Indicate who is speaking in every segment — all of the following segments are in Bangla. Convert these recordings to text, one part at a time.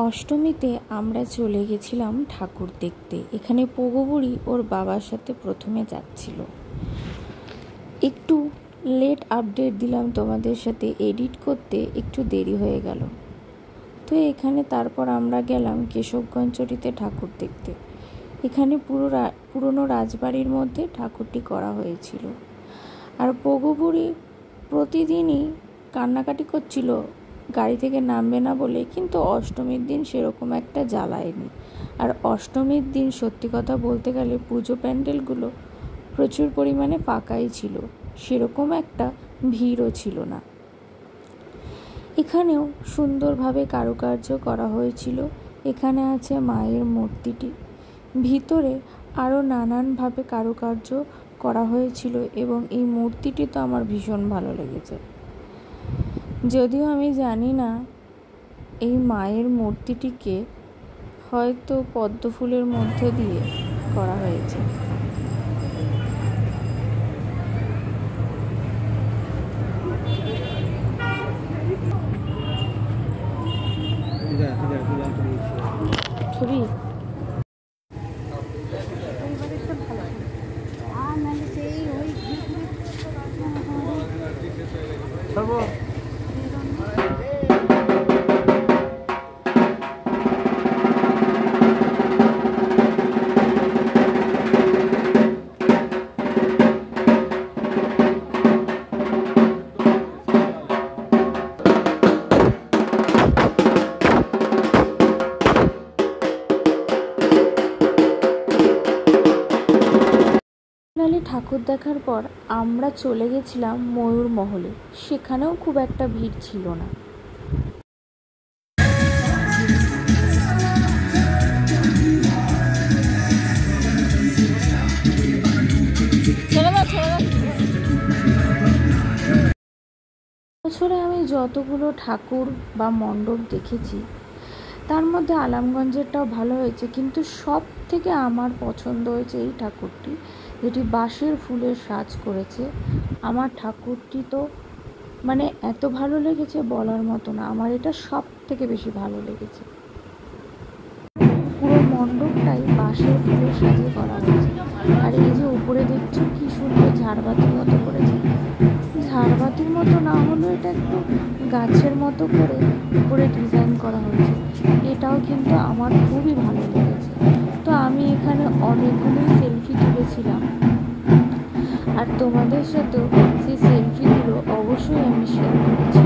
Speaker 1: অষ্টমীতে আমরা চলে গেছিলাম ঠাকুর দেখতে। এখানে পোগো বুড়ি ওর বাবার সাথে প্রথমে যাচ্ছিল। একটু লেট আপডেট দিলাম তোমাদের সাথে, এডিট করতে একটু দেরি হয়ে গেল। তো এখানে তারপর আমরা গেলাম কেশবগঞ্জচটিতে ঠাকুর দেখতে। এখানে পুরনো রাজবাড়ির মধ্যে ঠাকুরটি করা হয়েছিল। আর পোগো বুড়ি প্রতিদিনই কান্নাকাটি করছিল গাড়ি থেকে নামবে না বলে, কিন্তু অষ্টমীর দিন সেরকম একটা জ্বালায়নি। আর অষ্টমীর দিন সত্যি কথা বলতে গেলে পুজো প্যান্ডেলগুলো প্রচুর পরিমাণে ফাঁকাই ছিল, সেরকম একটা ভিড়ও ছিল না। এখানেও সুন্দরভাবে কারুকার্য করা হয়েছিল। এখানে আছে মায়ের মূর্তিটি, ভিতরে আরও নানানভাবে কারুকার্য করা হয়েছিল এবং এই মূর্তিটি তো আমার ভীষণ ভালো লেগেছে। যদিও আমি জানি না এই মায়ের মূর্তিটিকে হয়তো পদ্ম ফুলের মধ্য দিয়ে করা হয়েছে। ছবি ঠাকুর দেখার পর আমরা চলে গেছিলাম ময়ূর মহলে। সেখানেও খুব একটা ভিড় ছিল না। বছরে আমি যতগুলো ঠাকুর বা মণ্ডপ দেখেছি তার মধ্যে আলামগঞ্জেরটাও ভালো হয়েছে, কিন্তু সব থেকে আমার পছন্দ হয়েছে এই ঠাকুরটি, যেটি বাঁশের ফুলের সাজ করেছে। আমার ঠাকুরটি তো মানে এত ভালো লেগেছে বলার মতো না, আমার এটা সব থেকে বেশি ভালো লেগেছে। পুরো মণ্ডপটাই বাঁশের ফুলের সাজে করা হয়েছে। আর এই যে উপরে দেখছো কি সুন্দর ঝাড়বাতির মতো করেছে, ঝাড়বাতির মতো না হলেও এটা একটু গাছের মতো করে উপরে ডিজাইন করা হয়েছে। এটাও কিন্তু আমার খুবই ভালো লেগেছে। তো আমি এখানে অনেকগুলো সেলফি তুলেছিলাম, আর তোমাদের সাথেও সেই সেলফিগুলো অবশ্যই আমি শেয়ার করেছি।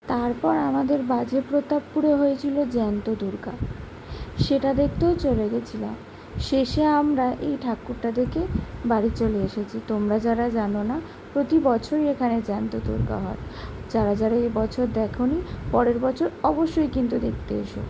Speaker 1: তারপর আমাদের বাজে প্রতাপপুরে হয়েছিল জ্যান্ত দুর্গা, সেটা দেখতেও চলে গেছিলাম। শেষে আমরা এই ঠাকুরটা দেখে বাড়ি চলে এসেছি। তোমরা যারা জানো না, প্রতি বছরই এখানে জ্যান্ত দুর্গা হয়। যারা যারা এই বছর দেখোনি, পরের বছর অবশ্যই কিন্তু দেখতে এসো।